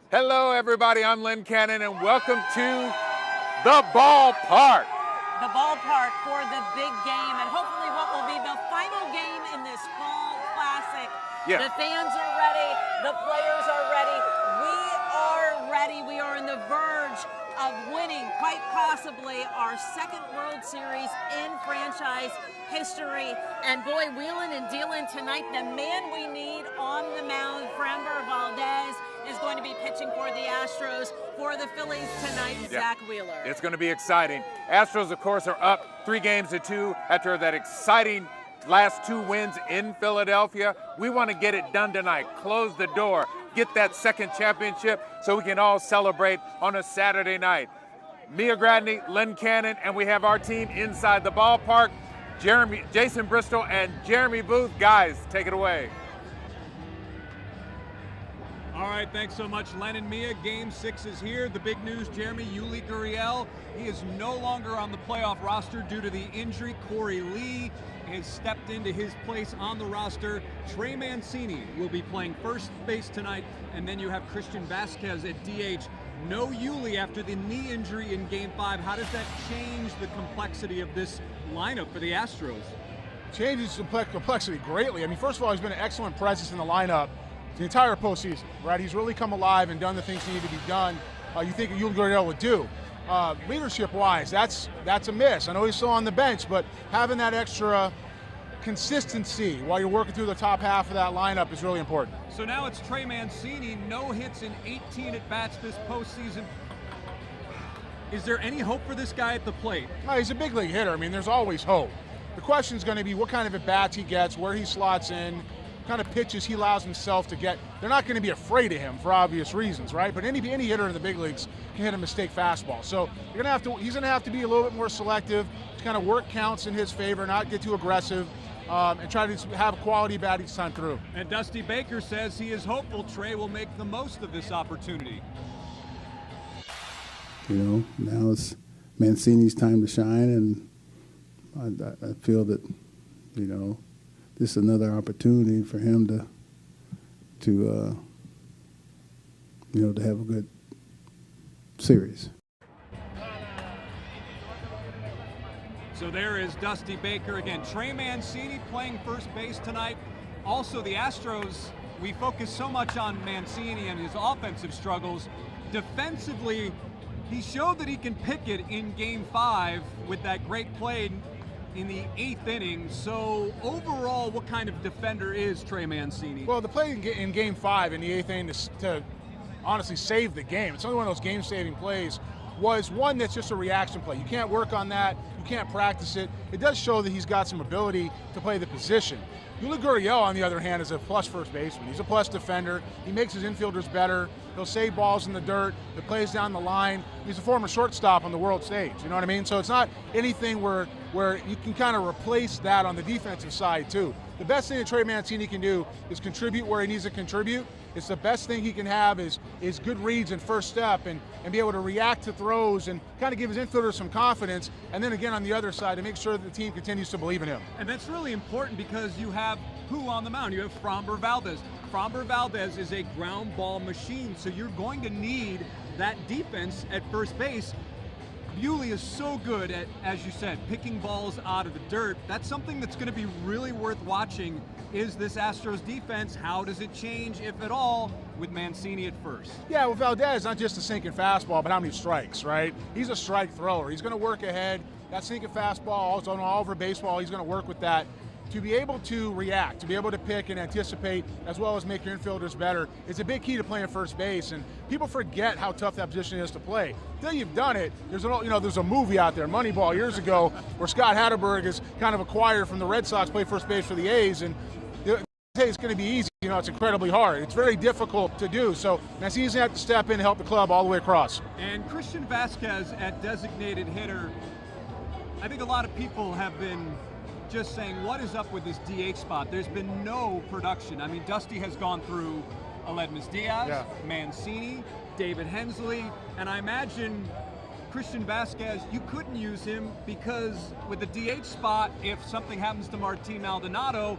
Hello, everybody. I'm Len Cannon, and welcome to the ballpark. The ballpark for the big game, and hopefully what will be the final game in this fall classic. Yeah. The fans are ready. The players are ready. We are ready. We are on the verge of winning, quite possibly, our second World Series in franchise history. And boy, wheeling and dealing tonight, the man we need on the mound, Framber Valdez, is going to be pitching for the Astros. For the Phillies tonight, Zach Wheeler. It's going to be exciting. Astros, of course, are up 3-2 after that exciting last 2 wins in Philadelphia. We want to get it done tonight. Close the door. Get that second championship so we can all celebrate on a Saturday night. Mia Gradney, Len Cannon, and we have our team inside the ballpark. Jason Bristol and Jeremy Booth. Guys, take it away. All right, thanks so much, Len and Mia. Game 6 is here. The big news, Jeremy, Yuli Gurriel, he is no longer on the playoff roster due to the injury. Corey Lee has stepped into his place on the roster. Trey Mancini will be playing first base tonight, and then you have Christian Vasquez at DH. No Yuli after the knee injury in Game 5. How does that change the complexity of this lineup for the Astros? Changes the complexity greatly. I mean, first of all, he's been an excellent presence in the lineup the entire postseason, right? He's really come alive and done the things that need to be done. You think Yuli Gurriel would do. Leadership-wise, that's a miss. I know he's still on the bench, but having that extra consistency while you're working through the top half of that lineup is really important. So now it's Trey Mancini, no hits in 18 at-bats this postseason. Is there any hope for this guy at the plate? No, he's a big league hitter. I mean, there's always hope. The question is going to be what kind of at-bats he gets, where he slots in, kind of pitches he allows himself to get. They're not going to be afraid of him for obvious reasons, right? But any hitter in the big leagues can hit a mistake fastball. So he's going to have to be a little bit more selective to kind of work counts in his favor, not get too aggressive, and try to have a quality bat each time through. And Dusty Baker says he is hopeful Trey will make the most of this opportunity. You know, now it's Mancini's time to shine, and I feel that, you know, this is another opportunity for him to have a good series. So there is Dusty Baker again. Trey Mancini playing first base tonight. Also, the Astros, we focus so much on Mancini and his offensive struggles. Defensively, he showed that he can pick it in Game 5 with that great play in the 8th inning. So overall, what kind of defender is Trey Mancini? Well, the play in Game 5 in the 8th inning to honestly save the game, it's only one of those game-saving plays, was one that's just a reaction play. You can't work on that. You can't practice it. It does show that he's got some ability to play the position. Yuli Gurriel, on the other hand, is a plus first baseman. He's a plus defender. He makes his infielders better. He'll save balls in the dirt. He plays down the line. He's a former shortstop on the world stage. You know what I mean? So it's not anything where you can kind of replace that on the defensive side too. The best thing that Trey Mancini can do is contribute where he needs to contribute. It's the best thing he can have is good reads and first step and be able to react to throws and kind of give his infielders some confidence. And then again on the other side to make sure that the team continues to believe in him. And that's really important because you have who on the mound? You have Framber Valdez. Framber Valdez is a ground ball machine, so you're going to need that defense at first base. Yuli is so good at, as you said, picking balls out of the dirt. That's something that's going to be really worth watching. Is this Astros defense, how does it change, if at all, with Mancini at first? Yeah, well, Valdez, not just a sinking fastball, but how many strikes, right? He's a strike thrower. He's going to work ahead. That sinking fastball, also all over baseball, he's going to work with that. To be able to react, to be able to pick and anticipate, as well as make your infielders better, is a big key to playing first base. And people forget how tough that position is to play. Until you've done it, there's a movie out there, Moneyball, years ago, where Scott Hatterberg is kind of acquired from the Red Sox, play first base for the A's, and it's going to be easy. You know, it's incredibly hard. It's very difficult to do. So Mancini's going to have to step in and help the club all the way across. And Christian Vasquez at designated hitter, I think a lot of people have been just saying, what is up with this DH spot? There's been no production. I mean, Dusty has gone through Aledmus Diaz, Mancini, David Hensley, and I imagine Christian Vasquez, you couldn't use him because with the DH spot, if something happens to Martin Maldonado,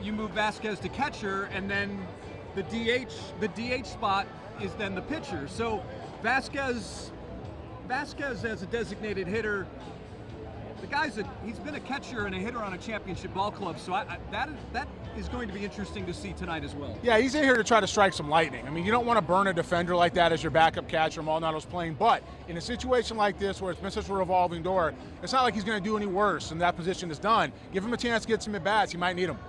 you move Vasquez to catcher, and then the DH spot is then the pitcher. So Vasquez as a designated hitter, he's been a catcher and a hitter on a championship ball club. So that is going to be interesting to see tonight as well. Yeah, he's in here to try to strike some lightning. I mean, you don't want to burn a defender like that as your backup catcher. Maldonado's playing, but in a situation like this where it's been such a revolving door, it's not like he's going to do any worse than that position is done. Give him a chance to get some at-bats. He might need them.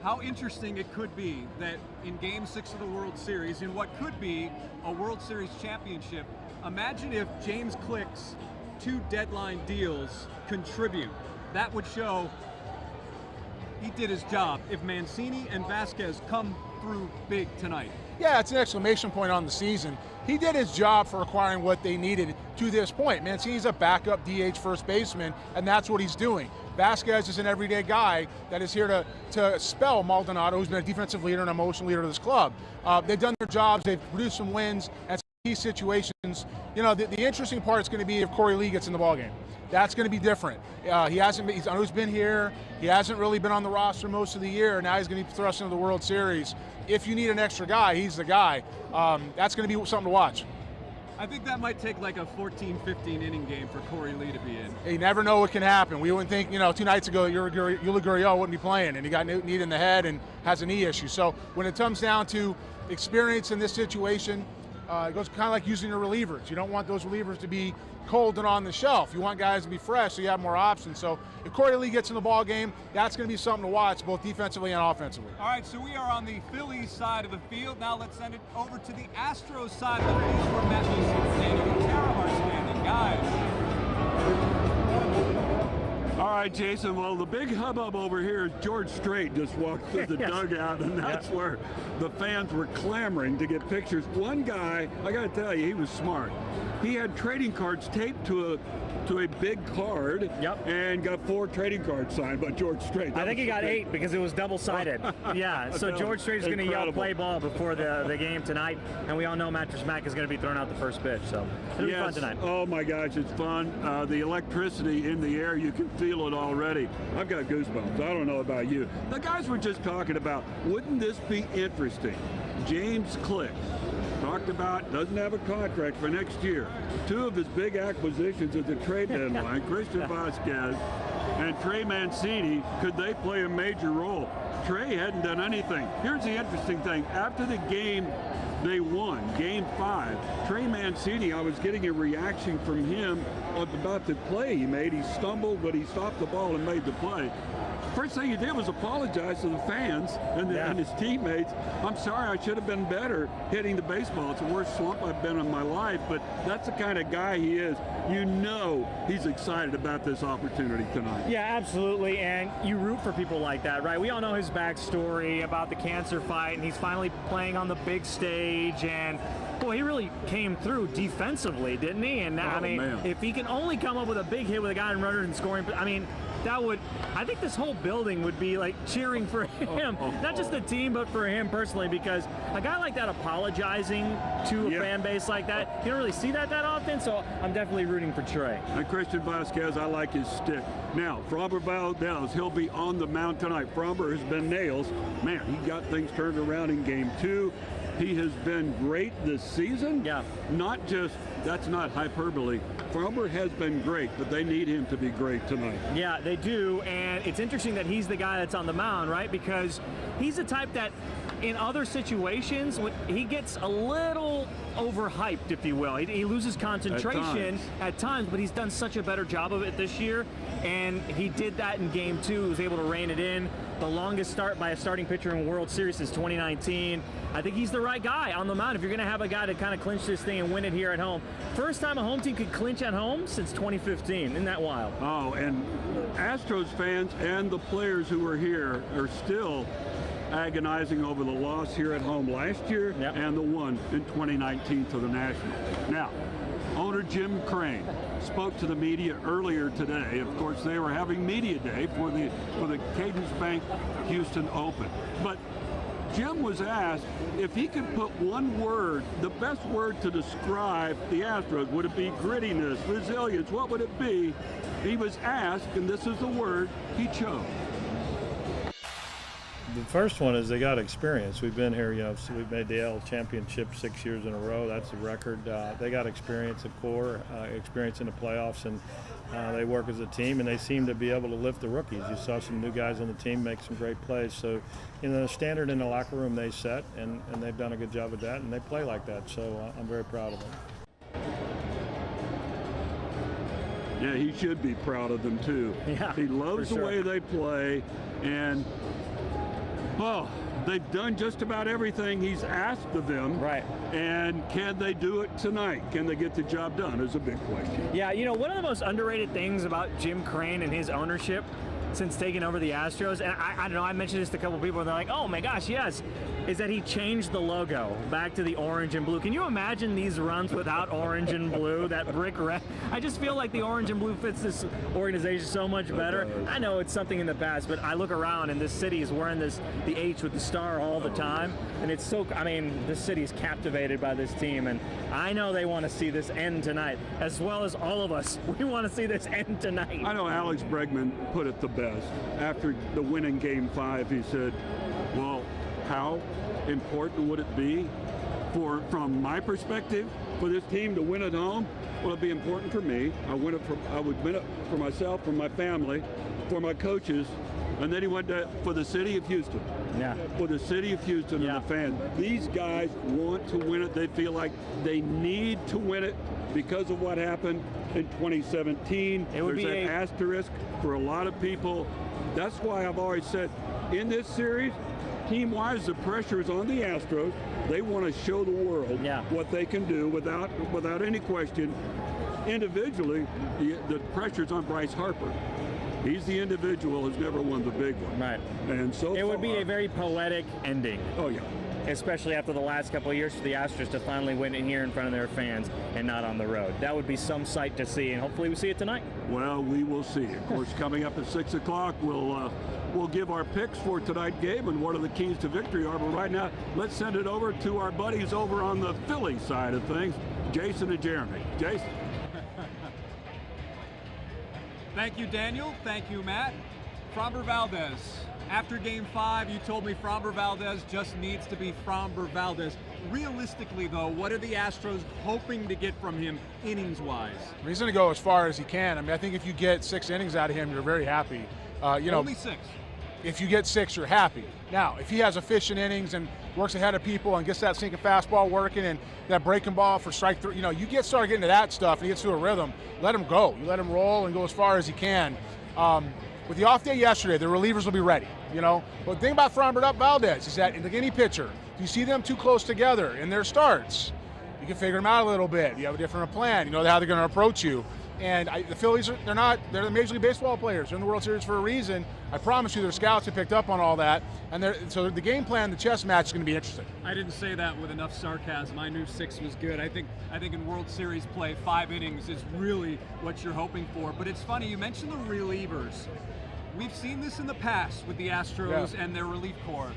How interesting it could be that in Game 6 of the World Series, in what could be a World Series championship, imagine if James Click's 2 deadline deals contribute. That would show he did his job if Mancini and Vasquez come through big tonight. Yeah, it's an exclamation point on the season. He did his job for acquiring what they needed to this point. Mancini's a backup DH first baseman, and that's what he's doing. Vasquez is an everyday guy that is here to spell Maldonado, who's been a defensive leader and emotional leader of this club. They've done their jobs. They've produced some wins and some key situations. You know, the interesting part is going to be if Corey Lee gets in the ballgame. That's going to be different. He hasn't been, I know he's been here. He hasn't really been on the roster most of the year. Now he's going to be thrust into the World Series. If you need an extra guy, he's the guy. That's going to be something to watch. I think that might take like a 14-15 inning game for Corey Lee to be in. You never know what can happen. We wouldn't think, 2 nights ago, Yuli Gurriel wouldn't be playing, and he got knee in the head and has a knee issue. So when it comes down to experience in this situation, it goes kind of like using your relievers. You don't want those relievers to be cold and on the shelf. You want guys to be fresh so you have more options. So if Corey Lee gets in the ball game, that's going to be something to watch both defensively and offensively. All right, so we are on the Phillies side of the field. Now let's send it over to the Astros side of the field where Matt Lucy and Danny Gutierrez are standing. Guys. All right, Jason, well, the big hubbub over here is George Strait just walked through the dugout, and that's where the fans were clamoring to get pictures. One guy, I got to tell you, he was smart. He had trading cards taped to a big card and got 4 trading cards signed by George Strait. I think he got 8 because it was double-sided. Yeah, so George Strait is going to yell play ball before the game tonight, and we all know Mattress Mac is going to be throwing out the first pitch, so it'll be fun tonight. Oh my gosh, it's fun. The electricity in the air, you can feel it already. I've got goosebumps. I don't know about you. The guys were just talking about, wouldn't this be interesting? James Click talked about doesn't have a contract for next year. 2 of his big acquisitions at the trade deadline, Christian Vasquez and Trey Mancini, could they play a major role? Trey hadn't done anything. Here's the interesting thing. After the game they won, Game 5, Trey Mancini, I was getting a reaction from him about the play he made. He stumbled, but he stopped the ball and made the play. First thing he did was apologize to the fans and his teammates. I'm sorry, I should have been better hitting the baseball. It's the worst slump I've been in my life, but that's the kind of guy he is. You know he's excited about this opportunity tonight. Yeah, absolutely, and you root for people like that, right? We all know his backstory about the cancer fight, and he's finally playing on the big stage, and boy, he really came through defensively, didn't he? And if he can only come up with a big hit with a guy in runners and scoring, I think this whole building would be like cheering for him. Not just the team, but for him personally, because a guy like that apologizing to a fan base like that, you don't really see that often, so I'm definitely rooting for Trey. And Christian Vasquez, I like his stick. Now, Framber Valdez, he'll be on the mound tonight. Framber has been nails. Man, he got things turned around in Game 2. He has been great this season. Yeah. Not just, that's not hyperbole. Framber has been great, but they need him to be great tonight. Yeah, they do, and it's interesting that he's the guy that's on the mound, right? Because he's the type that in other situations, he gets a little overhyped, if you will. He loses concentration at times, but he's done such a better job of it this year, and he did that in Game 2. He was able to rein it in. The longest start by a starting pitcher in World Series since 2019. I think he's the right guy on the mound if you're going to have a guy to kind of clinch this thing and win it here at home. First time a home team could clinch at home since 2015. Isn't that wild? Oh, and Astros fans and the players who are here are still agonizing over the loss here at home last year and the one in 2019 to the Nationals. Now, owner Jim Crane spoke to the media earlier today. Of course, they were having media day for the Cadence Bank Houston Open. But Jim was asked if he could put one word, the best word to describe the Astros. Would it be grittiness, resilience? What would it be? He was asked, and this is the word he chose. The first one is they got experience. We've been here, so we've made the AL championship 6 years in a row. That's a record. They got experience at core, experience in the playoffs, and they work as a team, and they seem to be able to lift the rookies. You saw some new guys on the team make some great plays. So, the standard in the locker room they set, and they've done a good job of that, and they play like that. So I'm very proud of them. Yeah, he should be proud of them too. Yeah, he loves the sure. way they play, and they've done just about everything he's asked of them. Right. And can they do it tonight? Can they get the job done is a big question. Yeah, one of the most underrated things about Jim Crane and his ownership since taking over the Astros, and I don't know, I mentioned this to a couple people, and they're like, oh my gosh, yes, is that he changed the logo back to the orange and blue. Can you imagine these runs without orange and blue, that brick red? I just feel like the orange and blue fits this organization so much better. I know it's something in the past, but I look around and this city is wearing the H with the star all the time, and it's so, this city is captivated by this team, and I know they want to see this end tonight, as well as all of us. We want to see this end tonight. I know Alex Bregman put it the best. After the winning Game 5, he said, well, how important would it be from my perspective, for this team to win at home? Well, it'd be important for me. I would win it for myself, for my family, for my coaches, and then he went for the city of Houston. Yeah. For the city of Houston and the fans. These guys want to win it. They feel like they need to win it because of what happened in 2017. There's an asterisk for a lot of people. That's why I've always said, in this series, team-wise, the pressure is on the Astros. They want to show the world what they can do without any question. Individually, the pressure's on Bryce Harper. He's the individual who's never won the big one. Right. And so it would be a very poetic ending. Oh, yeah. Especially after the last couple of years for the Astros to finally win it here in front of their fans and not on the road. That would be some sight to see, and hopefully we see it tonight. Well, we will see. Of course, coming up at 6 o'clock, we'll give our picks for tonight's game and what are the keys to victory are. But right now, let's send it over to our buddies over on the Phillies side of things, Jason and Jeremy. Jason? Thank you, Daniel. Thank you, Matt. Framber Valdez. After Game 5, you told me Framber Valdez just needs to be Framber Valdez. Realistically, though, what are the Astros hoping to get from him innings-wise? He's going to go as far as he can. I think if you get 6 innings out of him, you're very happy. Only 6. If you get 6, you're happy. Now, if he has efficient innings and works ahead of people and gets that sinking fastball working and that breaking ball for strike 3, you start getting to that stuff and he gets to a rhythm, let him go. You let him roll and go as far as he can. With the off day yesterday, the relievers will be ready, But the thing about Framber Valdez is that in any pitcher, if you see them too close together in their starts, you can figure them out a little bit. You have a different plan. You know how they're going to approach you. And the Phillies, they're the Major League Baseball players. They're in the World Series for a reason. I promise you their scouts have picked up on all that. And so the game plan, the chess match is going to be interesting. I didn't say that with enough sarcasm. I knew 6 was good. I think in World Series play, 5 innings is really what you're hoping for. But it's funny, you mentioned the relievers. We've seen this in the past with the Astros and their relief corps.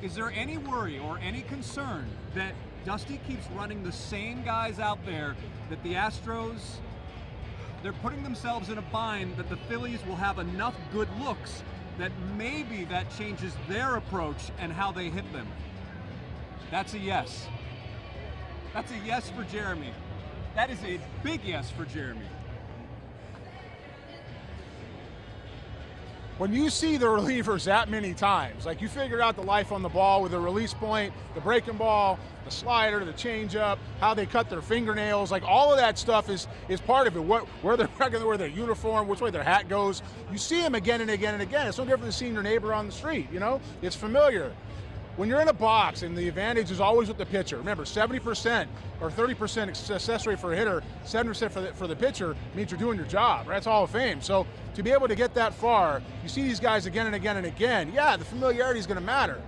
Is there any worry or any concern that Dusty keeps running the same guys out there, that the Astros, they're putting themselves in a bind that the Phillies will have enough good looks that maybe that changes their approach and how they hit them? That's a yes. That's a yes for Jeremy. That is a big yes for Jeremy. When you see the relievers that many times, like you figure out the life on the ball with the release point, the breaking ball, the slider, the changeup, how they cut their fingernails, like all of that stuff is part of it. Where their uniform, which way their hat goes. You see them again and again and again. It's no different than seeing your neighbor on the street, It's familiar. When you're in a box and the advantage is always with the pitcher, remember 70% or 30% success rate for a hitter, 7% for the pitcher means you're doing your job. Right? That's Hall of Fame. So to be able to get that far, you see these guys again and again and again. Yeah, the familiarity is going to matter.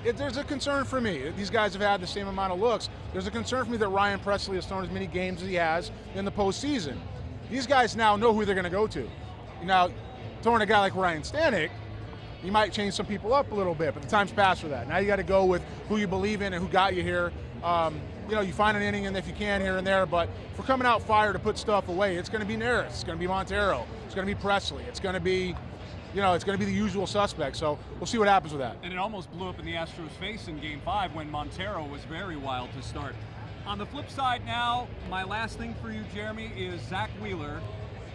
There's a concern for me. These guys have had the same amount of looks. There's a concern for me that Ryan Presley has thrown as many games as he has in the postseason. These guys now know who they're going to go to. Now, throwing a guy like Ryan Stanek, you might change some people up a little bit, but the time's passed for that. Now you got to go with who you believe in and who got you here. You find an inning and if you can here and there, but if we're coming out fire to put stuff away, it's going to be Neris, it's going to be Montero, it's going to be Presley, it's going to be, you know, it's going to be the usual suspect. So we'll see what happens with that. And it almost blew up in the Astros' face in Game 5 when Montero was very wild to start. On the flip side now, my last thing for you, Jeremy, is Zach Wheeler.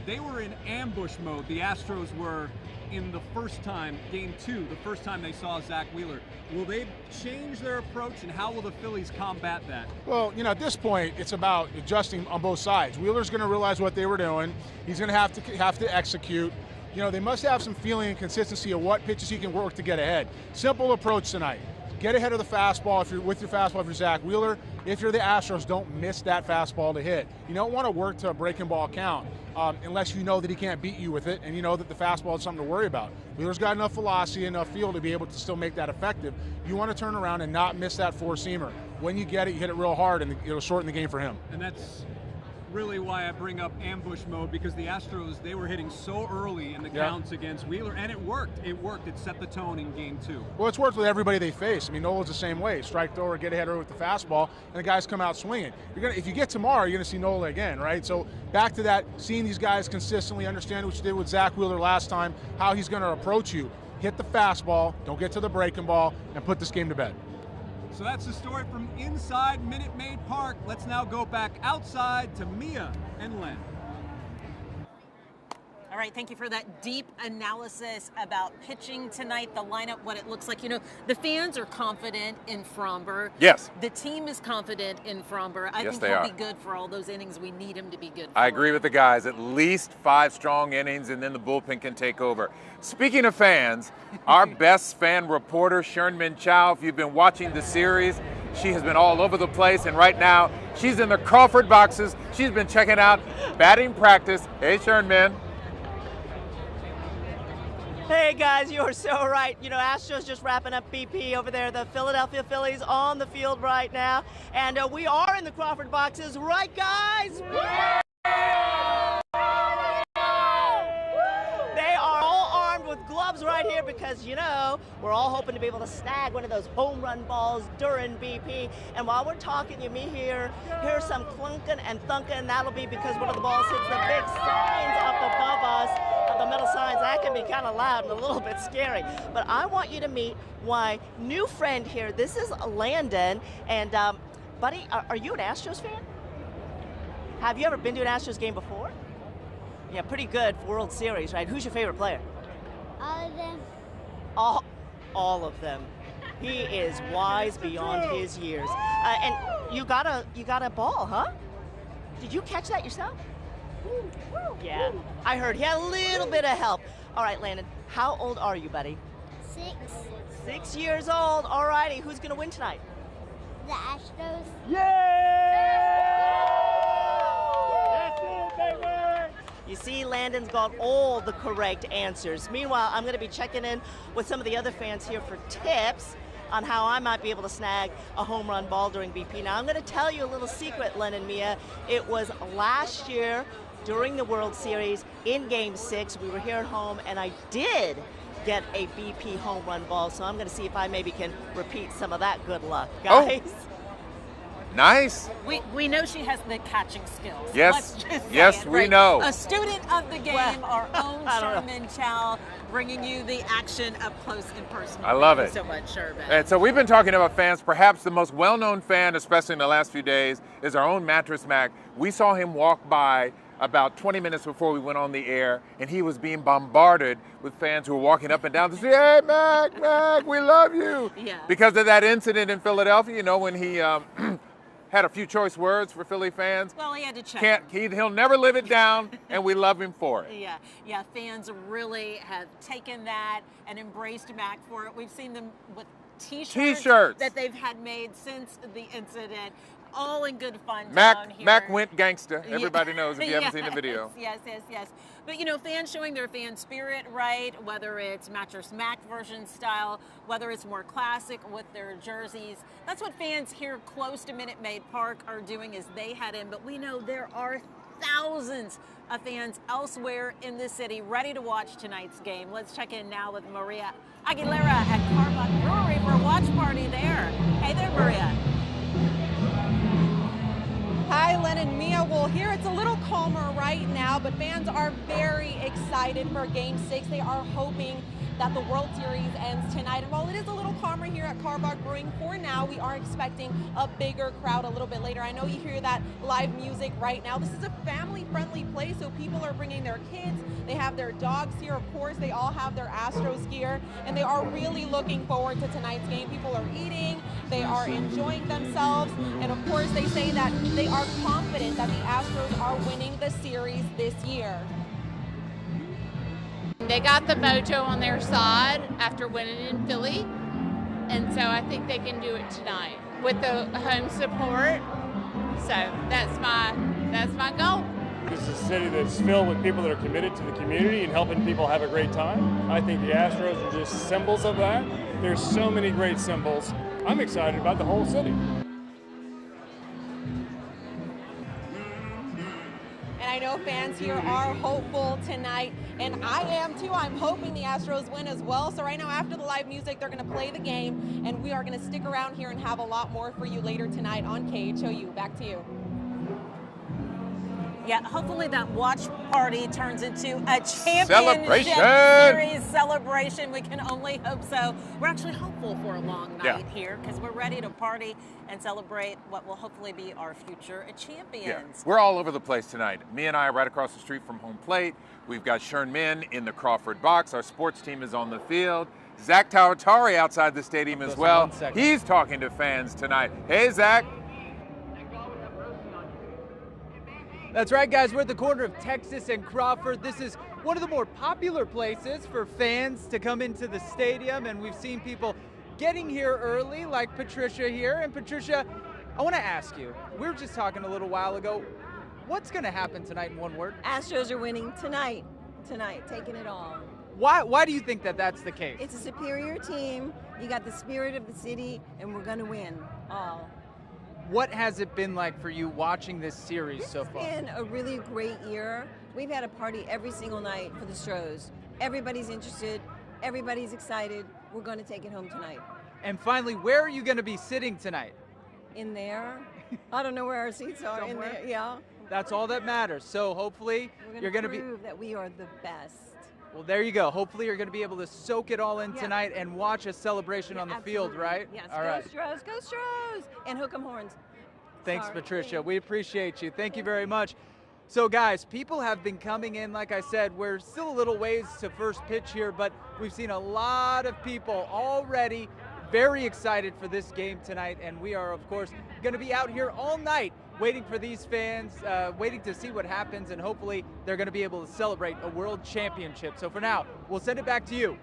They were in ambush mode. The Astros were in the first time, Game 2, the first time they saw Zach Wheeler. Will they change their approach, and how will the Phillies combat that? Well, you know, at this point, it's about adjusting on both sides. Wheeler's going to realize what they were doing. He's going to have to execute. You know, they must have some feeling and consistency of what pitches he can work to get ahead. Simple approach tonight. Get ahead of the fastball if you're with your fastball if you're Zach Wheeler. If you're the Astros, don't miss that fastball to hit. You don't want to work to a breaking ball count unless you know that he can't beat you with it and you know that the fastball is something to worry about. Wheeler's got enough velocity, enough feel to be able to still make that effective. You want to turn around and not miss that four-seamer. When you get it, you hit it real hard, and it'll shorten the game for him. And that's really why I bring up ambush mode, because the Astros, they were hitting so early in the counts against Wheeler, and it worked. It worked. It set the tone in Game 2. Well, it's worked with everybody they face. I mean, Nolan's the same way. Strike thrower, get ahead with the fastball, and the guys come out swinging. If you get tomorrow, you're going to see Nola again, right? So back to that, seeing these guys consistently, understand what you did with Zach Wheeler last time, how he's going to approach you. Hit the fastball, don't get to the breaking ball, and put this game to bed. So that's the story from inside Minute Maid Park. Let's now go back outside to Mia and Len. All right, thank you for that deep analysis about pitching tonight, the lineup, what it looks like. You know, the fans are confident in Fromber. Yes. The team is confident in Fromber. I think he'll be good for all those innings we need him to be good for. I agree with the guys. At least 5 strong innings, and then the bullpen can take over. Speaking of fans, our best fan reporter, Shernmin Chow, if you've been watching the series, she has been all over the place, and right now she's in the Crawford boxes. She's been checking out batting practice. Hey, Shernmin. Hey guys, you are so right. You know, Astros just wrapping up BP over there. The Philadelphia Phillies on the field right now. And we are in the Crawford boxes, right guys? Yeah! They are all armed with gloves right here because, you know, we're all hoping to be able to snag one of those home run balls during BP. And while we're talking, you may hear some clunking and thunking. That'll be because one of the balls hits the big signs up above us. The metal signs, that can be kind of loud and a little bit scary. But I want you to meet my new friend here. This is Landon. And buddy, are you an Astros fan? Have you ever been to an Astros game before? Yeah, pretty good World Series, right? Who's your favorite player? All of them. All of them. He is wise beyond his years. And you got a ball, huh? Did you catch that yourself? Yeah, I heard he had a little bit of help. All right, Landon, how old are you, buddy? 6. 6 years old. All righty, who's going to win tonight? The Astros. That's it, baby! You see, Landon's got all the correct answers. Meanwhile, I'm going to be checking in with some of the other fans here for tips on how I might be able to snag a home run ball during BP. Now, I'm going to tell you a little secret, Len and Mia. It was last year during the World Series in Game 6. We were here at home, and I did get a BP home run ball, so I'm going to see if I maybe can repeat some of that good luck. Guys? Oh. Nice. We know she has the catching skills. Yes, yes, we know. A student of the game, our own Sherman Chow, bringing you the action up close and personal. I love it. Thank you so much, Sherman. And so we've been talking about fans. Perhaps the most well-known fan, especially in the last few days, is our own Mattress Mac. We saw him walk by about 20 minutes before we went on the air, and he was being bombarded with fans who were walking up and down the street. Hey, Mac, we love you. Yeah. Because of that incident in Philadelphia, you know, when he had a few choice words for Philly fans. Well, he had to check. He'll never live it down, and we love him for it. Yeah, fans really have taken that and embraced Mac for it. We've seen them with T-shirts that they've had made since the incident. All in good fun down here. Mac went gangster. Everybody knows if you haven't seen the video. Yes. But, you know, fans showing their fan spirit, right? Whether it's Mattress Mac version style, whether it's more classic with their jerseys. That's what fans here close to Minute Maid Park are doing as they head in. But we know there are thousands of fans elsewhere in the city ready to watch tonight's game. Let's check in now with Maria Aguilera at Carbach Brewery for a watch party there. Hey there, Maria. Hi, Len and Mia. Well, beautiful here. It's a little calmer right now, but fans are very excited for Game 6. They are hoping that the World Series ends tonight. And while it is a little calmer here at Carbach Brewing, for now, we are expecting a bigger crowd a little bit later. I know you hear that live music right now. This is a family-friendly place, so people are bringing their kids. They have their dogs here, of course. They all have their Astros gear, and they are really looking forward to tonight's game. People are eating, they are enjoying themselves, and of course, they say that they are confident that the Astros are winning the series this year. They got the mojo on their side after winning in Philly, and so I think they can do it tonight with the home support. So that's my goal. This is a city that's filled with people that are committed to the community and helping people have a great time. I think the Astros are just symbols of that. There's so many great symbols. I'm excited about the whole city. And I know fans here are hopeful tonight, and I am too. I'm hoping the Astros win as well. So right now, after the live music, they're going to play the game, and we are going to stick around here and have a lot more for you later tonight on KHOU. Back to you. Yeah, hopefully that watch party turns into a championship series celebration. We can only hope so. We're actually hopeful for a long night here because we're ready to party and celebrate what will hopefully be our future champions. Yeah. We're all over the place tonight. Me and I are right across the street from home plate. We've got Shern Min in the Crawford box. Our sports team is on the field. Zach Tawatari outside the stadium as well. He's talking to fans tonight. Hey, Zach. That's right, guys. We're at the corner of Texas and Crawford. This is one of the more popular places for fans to come into the stadium, and we've seen people getting here early, like Patricia here. And Patricia, I want to ask you, we were just talking a little while ago, what's going to happen tonight in one word? Astros are winning tonight, taking it all. Why do you think that that's the case? It's a superior team. You got the spirit of the city, and we're going to win all. What has it been like for you watching this series so far? It's been a really great year. We've had a party every single night for the Astros. Everybody's interested. Everybody's excited. We're going to take it home tonight. And finally, where are you going to be sitting tonight? In there. I don't know where our seats are. Somewhere? In there, yeah. That's all that matters. So hopefully you're going to prove that we are the best. Well, there you go. Hopefully you're going to be able to soak it all in tonight and watch a celebration on the field, right? Yes, all right. Go Astros! And hook 'em horns. Thanks, Patricia. We appreciate you. Thank you very much. So, guys, people have been coming in. Like I said, we're still a little ways to first pitch here, but we've seen a lot of people already very excited for this game tonight, and we are, of course, going to be out here all night waiting for these fans, waiting to see what happens, and hopefully they're going to be able to celebrate a world championship. So for now, we'll send it back to you.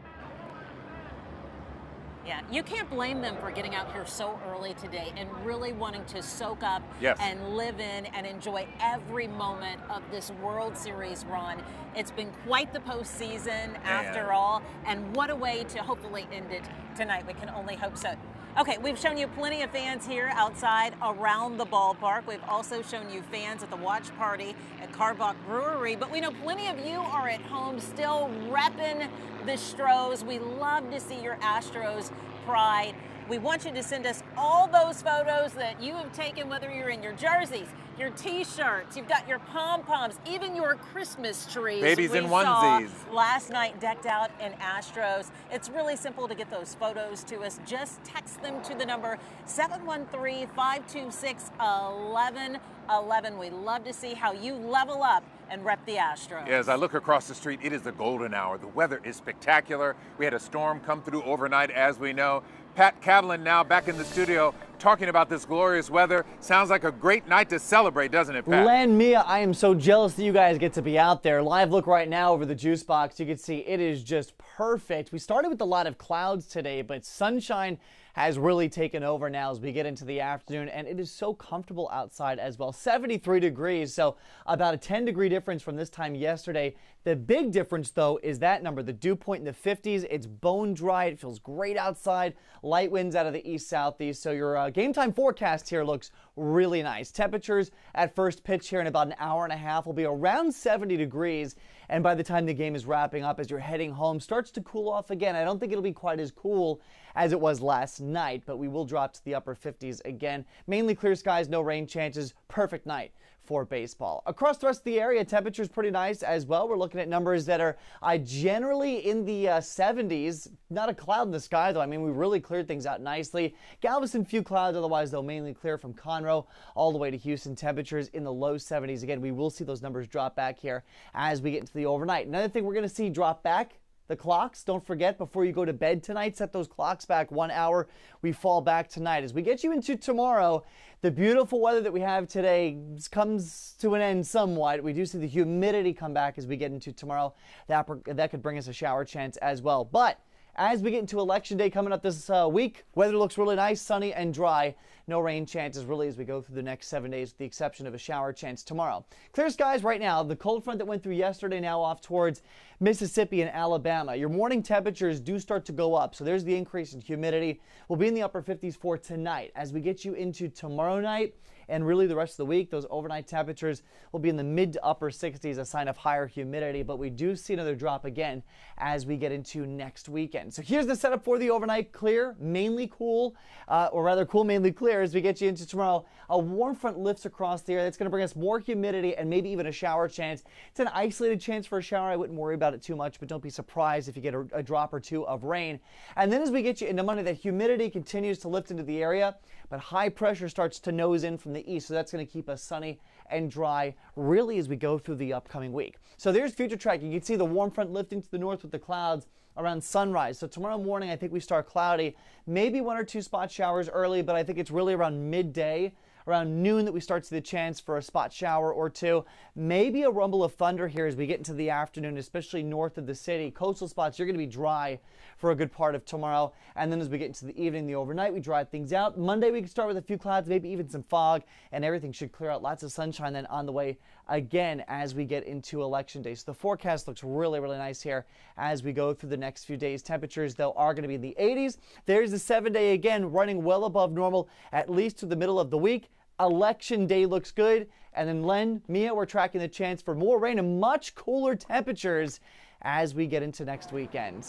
Yeah, you can't blame them for getting out here so early today and really wanting to soak up and live in and enjoy every moment of this World Series run. It's been quite the postseason after all, and what a way to hopefully end it tonight. We can only hope so. Okay, we've shown you plenty of fans here outside around the ballpark. We've also shown you fans at the watch party at Carbach Brewery, but we know plenty of you are at home still repping the Stros. We love to see your Astros pride. We want you to send us all those photos that you have taken, whether you're in your jerseys, your T-shirts, you've got your pom-poms, even your Christmas trees. Babies in Saw onesies. last night decked out in Astros. It's really simple to get those photos to us. Just text them to the number 713-526-1111. We love to see how you level up and rep the Astros. As I look across the street, it is the golden hour. The weather is spectacular. We had a storm come through overnight, as we know. Pat Catalan now back in the studio talking about this glorious weather. Sounds like a great night to celebrate, doesn't it, Pat? Len, Mia, I am so jealous that you guys get to be out there. Live look right now over the juice box. You can see it is just perfect. We started with a lot of clouds today, but sunshine has really taken over now as we get into the afternoon, and it is so comfortable outside as well. 73 degrees, so about a 10-degree difference from this time yesterday. The big difference, though, is that number, the dew point in the 50s. It's bone dry. It feels great outside. Light winds out of the east-southeast, so your game time forecast here looks really nice. Temperatures at first pitch here in about an hour and a half will be around 70 degrees, and by the time the game is wrapping up, as you're heading home, starts to cool off again. I don't think it'll be quite as cool as it was last night, but we will drop to the upper 50s again. Mainly clear skies, no rain chances. Perfect night for baseball. Across the rest of the area, temperatures pretty nice as well. We're looking at numbers that are generally in the 70s. Not a cloud in the sky, though. I mean, we really cleared things out nicely. Galveston, few clouds. Otherwise, though, mainly clear from Conroe all the way to Houston. Temperatures in the low 70s. Again, we will see those numbers drop back here as we get into the overnight. Another thing we're going to see drop back, the clocks. Don't forget, before you go to bed tonight, set those clocks back 1 hour. We fall back tonight. As we get you into tomorrow, the beautiful weather that we have today comes to an end somewhat. We do see the humidity come back as we get into tomorrow. That could bring us a shower chance as well. But as we get into Election Day coming up this week, weather looks really nice, sunny and dry. No rain chances really as we go through the next 7 days, with the exception of a shower chance tomorrow. Clear skies right now. The cold front that went through yesterday now off towards Mississippi and Alabama. Your morning temperatures do start to go up, so there's the increase in humidity. We'll be in the upper 50s for tonight. As we get you into tomorrow night, and really the rest of the week, those overnight temperatures will be in the mid to upper 60s, a sign of higher humidity, but we do see another drop again as we get into next weekend. So here's the setup for the overnight: clear, mainly cool, or rather cool, mainly clear. As we get you into tomorrow, a warm front lifts across the area. That's going to bring us more humidity and maybe even a shower chance. It's an isolated chance for a shower. I wouldn't worry about it too much, but don't be surprised if you get a drop or two of rain. And then as we get you into Monday, that humidity continues to lift into the area, but high pressure starts to nose in from the east, so that's going to keep us sunny and dry really as we go through the upcoming week. So there's future tracking. You can see the warm front lifting to the north with the clouds around sunrise. So tomorrow morning, I think we start cloudy, maybe 1 or 2 spot showers early, but I think it's really around midday, around noon, that we start to see the chance for a spot shower or two. Maybe a rumble of thunder here as we get into the afternoon, especially north of the city. Coastal spots, you're going to be dry for a good part of tomorrow. And then as we get into the evening, the overnight, we dry things out. Monday, we can start with a few clouds, maybe even some fog, and everything should clear out. Lots of sunshine then on the way again as we get into Election Day. So the forecast looks really, really nice here as we go through the next few days. Temperatures, though, are going to be in the 80s. There's the 7-day again, running well above normal, at least to the middle of the week. Election Day looks good. And then Len, Mia, we're tracking the chance for more rain and much cooler temperatures as we get into next weekend.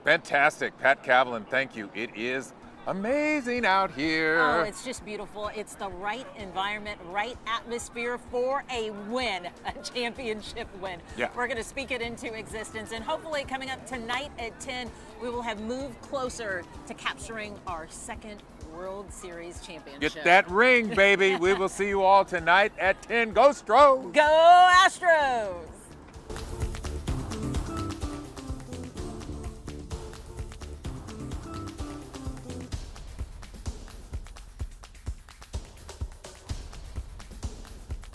Fantastic. Pat Cavalin, thank you. It is amazing out here. Oh, it's just beautiful. It's the right environment, right atmosphere for a win, a championship win. Yeah. We're going to speak it into existence, and hopefully coming up tonight at 10, we will have moved closer to capturing our second World Series championship. Get that ring, baby. We will see you all tonight at 10. Go Astros! Go Astros!